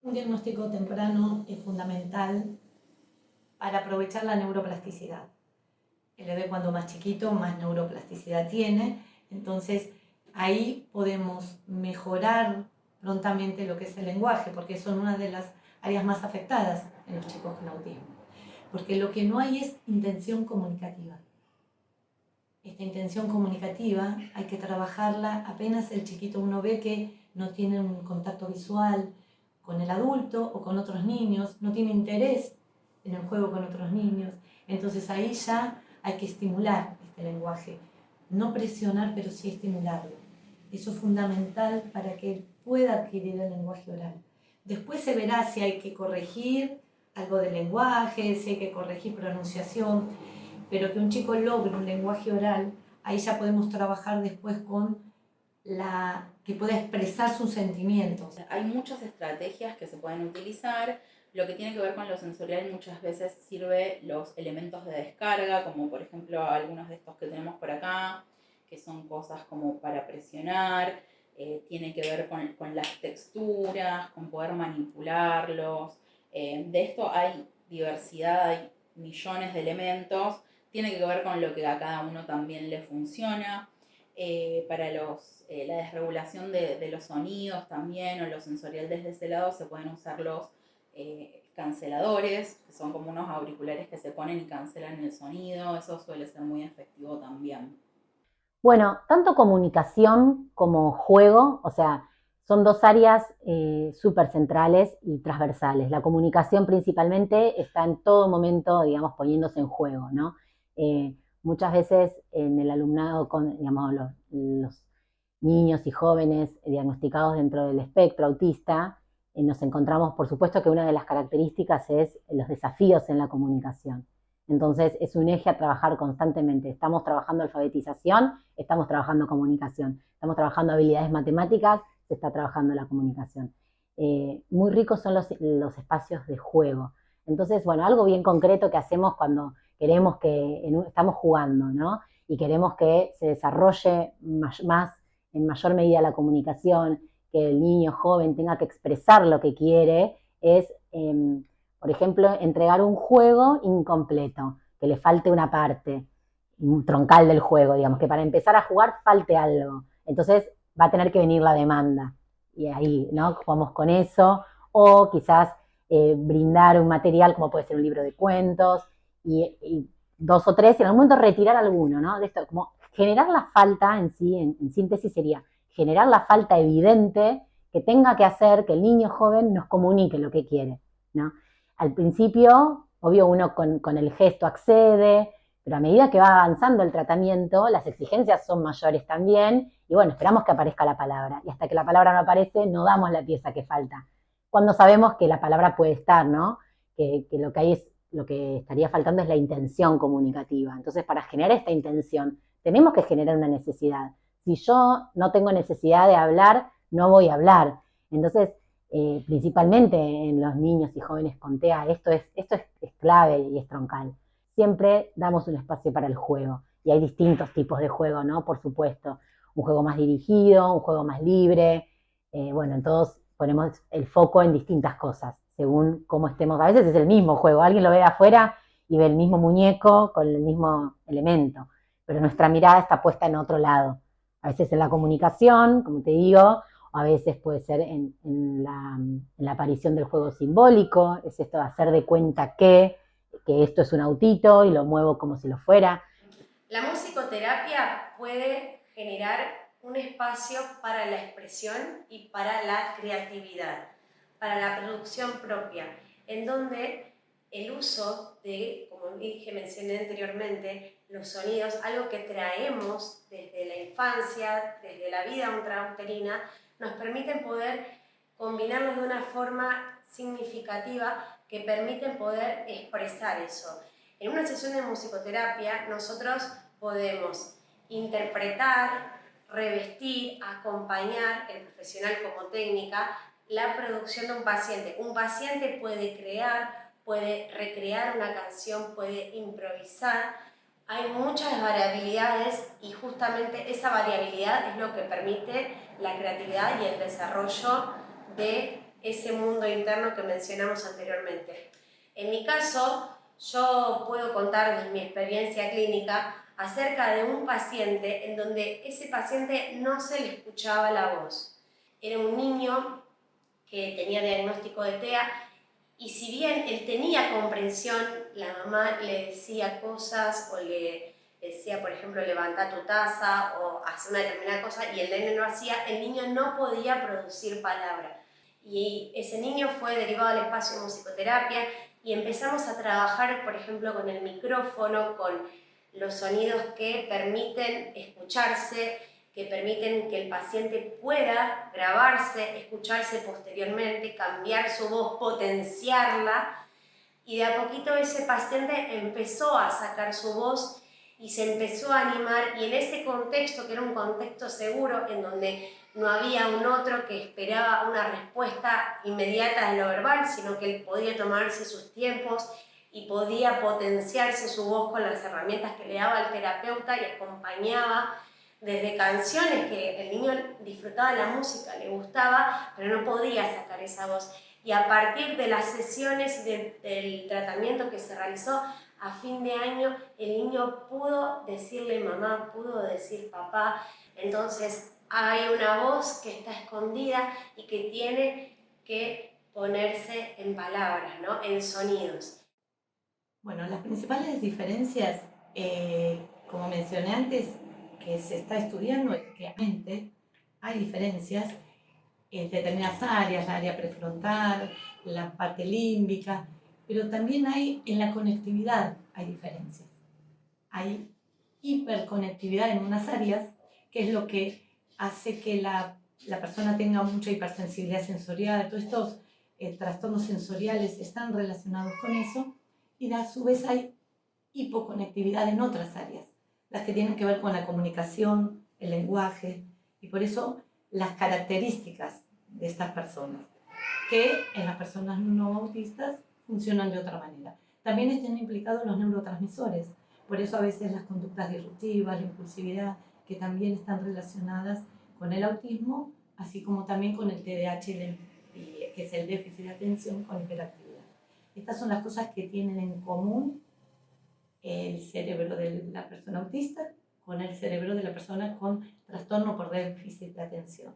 Un diagnóstico temprano es fundamental para aprovechar la neuroplasticidad. El bebé cuando más chiquito, más neuroplasticidad tiene, entonces ahí podemos mejorar prontamente lo que es el lenguaje, porque son una de las áreas más afectadas en los chicos con autismo. Porque lo que no hay es intención comunicativa. Esta intención comunicativa hay que trabajarla apenas el chiquito uno ve que no tiene un contacto visual con el adulto o con otros niños, no tiene interés en el juego con otros niños. Entonces ahí ya hay que estimular este lenguaje, no presionar, pero sí estimularlo. Eso es fundamental para que él pueda adquirir el lenguaje oral. Después se verá si hay que corregir algo del lenguaje, si hay que corregir pronunciación, pero que un chico logre un lenguaje oral, ahí ya podemos trabajar después con que pueda expresar sus sentimientos. Hay muchas estrategias que se pueden utilizar. Lo que tiene que ver con lo sensorial muchas veces sirve los elementos de descarga, como por ejemplo algunos de estos que tenemos por acá, que son cosas como para presionar, tiene que ver con las texturas, con poder manipularlos. De esto hay diversidad, hay millones de elementos, tiene que ver con lo que a cada uno también le funciona. Para la desregulación de los sonidos también, o lo sensorial desde ese lado, se pueden usar los canceladores, que son como unos auriculares que se ponen y cancelan el sonido. Eso suele ser muy efectivo también. Bueno, tanto comunicación como juego, o sea, son dos áreas súper centrales y transversales. La comunicación principalmente está en todo momento, digamos, poniéndose en juego, ¿no? Muchas veces en el alumnado, digamos, los niños y jóvenes diagnosticados dentro del espectro autista, nos encontramos, por supuesto, que una de las características es los desafíos en la comunicación. Entonces es un eje a trabajar constantemente. Estamos trabajando alfabetización, estamos trabajando comunicación, estamos trabajando habilidades matemáticas, se está trabajando la comunicación. Muy ricos son los espacios de juego. Entonces, bueno, algo bien concreto que hacemos cuando queremos estamos jugando, ¿no? Y queremos que se desarrolle más, en mayor medida la comunicación, que el niño joven tenga que expresar lo que quiere, es por ejemplo, entregar un juego incompleto, que le falte una parte troncal del juego, digamos, que para empezar a jugar falte algo. Entonces va a tener que venir la demanda. Y ahí, ¿no? Jugamos con eso. O quizás brindar un material como puede ser un libro de cuentos y dos o tres, y en algún momento retirar alguno, ¿no? De esto, como generar la falta en sí, en síntesis sería generar la falta evidente que tenga que hacer que el niño joven nos comunique lo que quiere, ¿no? Al principio, obvio, uno con el gesto accede, pero a medida que va avanzando el tratamiento, las exigencias son mayores también, y bueno, esperamos que aparezca la palabra, y hasta que la palabra no aparece, no damos la pieza que falta. Cuando sabemos que la palabra puede estar, ¿no? Que lo que hay es, lo que estaría faltando es la intención comunicativa. Entonces, para generar esta intención, tenemos que generar una necesidad. Si yo no tengo necesidad de hablar, no voy a hablar. Entonces, principalmente en los niños y jóvenes con TEA, esto es clave y es troncal. Siempre damos un espacio para el juego. Y hay distintos tipos de juego, ¿no? Por supuesto. Un juego más dirigido, un juego más libre. Bueno, en todos ponemos el foco en distintas cosas, según cómo estemos. A veces es el mismo juego. Alguien lo ve de afuera y ve el mismo muñeco con el mismo elemento. Pero nuestra mirada está puesta en otro lado. A veces en la comunicación, como te digo, a veces puede ser en la aparición del juego simbólico, es esto de hacer de cuenta que esto es un autito y lo muevo como si lo fuera. La musicoterapia puede generar un espacio para la expresión y para la creatividad, para la producción propia, en donde el uso de, como mencioné anteriormente, los sonidos, algo que traemos desde la infancia, desde la vida intrauterina, nos permiten poder combinarlos de una forma significativa que permiten poder expresar eso. En una sesión de musicoterapia nosotros podemos interpretar, revestir, acompañar, el profesional como técnica, la producción de un paciente. Un paciente puede crear, puede recrear una canción, puede improvisar. Hay muchas variabilidades y justamente esa variabilidad es lo que permite la creatividad y el desarrollo de ese mundo interno que mencionamos anteriormente. En mi caso, yo puedo contar desde mi experiencia clínica acerca de un paciente en donde ese paciente no se le escuchaba la voz. Era un niño que tenía diagnóstico de TEA y si bien él tenía comprensión, la mamá le decía cosas o le decía, por ejemplo, levanta tu taza o hace una determinada cosa y el nene no hacía, el niño no podía producir palabra. Y ese niño fue derivado al espacio de musicoterapia y empezamos a trabajar, por ejemplo, con el micrófono, con los sonidos que permiten escucharse, que permiten que el paciente pueda grabarse, escucharse posteriormente, cambiar su voz, potenciarla. Y de a poquito ese paciente empezó a sacar su voz y se empezó a animar, y en ese contexto, que era un contexto seguro, en donde no había un otro que esperaba una respuesta inmediata de lo verbal, sino que él podía tomarse sus tiempos y podía potenciarse su voz con las herramientas que le daba el terapeuta y acompañaba desde canciones que el niño disfrutaba de la música, le gustaba, pero no podía sacar esa voz. Y a partir de las sesiones del tratamiento que se realizó, a fin de año el niño pudo decirle mamá, pudo decir papá. Entonces hay una voz que está escondida y que tiene que ponerse en palabras, ¿no? En sonidos. Bueno, las principales diferencias, como mencioné antes, que se está estudiando, es que realmente hay diferencias en determinadas áreas, la área prefrontal, la parte límbica, pero también hay en la conectividad, hay diferencias. Hay hiperconectividad en unas áreas, que es lo que hace que la persona tenga mucha hipersensibilidad sensorial. Todos estos trastornos sensoriales están relacionados con eso, y a su vez hay hipoconectividad en otras áreas, las que tienen que ver con la comunicación, el lenguaje, y por eso las características de estas personas, que en las personas no autistas funcionan de otra manera. También están implicados los neurotransmisores, por eso a veces las conductas disruptivas, la impulsividad, que también están relacionadas con el autismo, así como también con el TDAH, que es el déficit de atención con hiperactividad. Estas son las cosas que tienen en común el cerebro de la persona autista con el cerebro de la persona con trastorno por déficit de atención.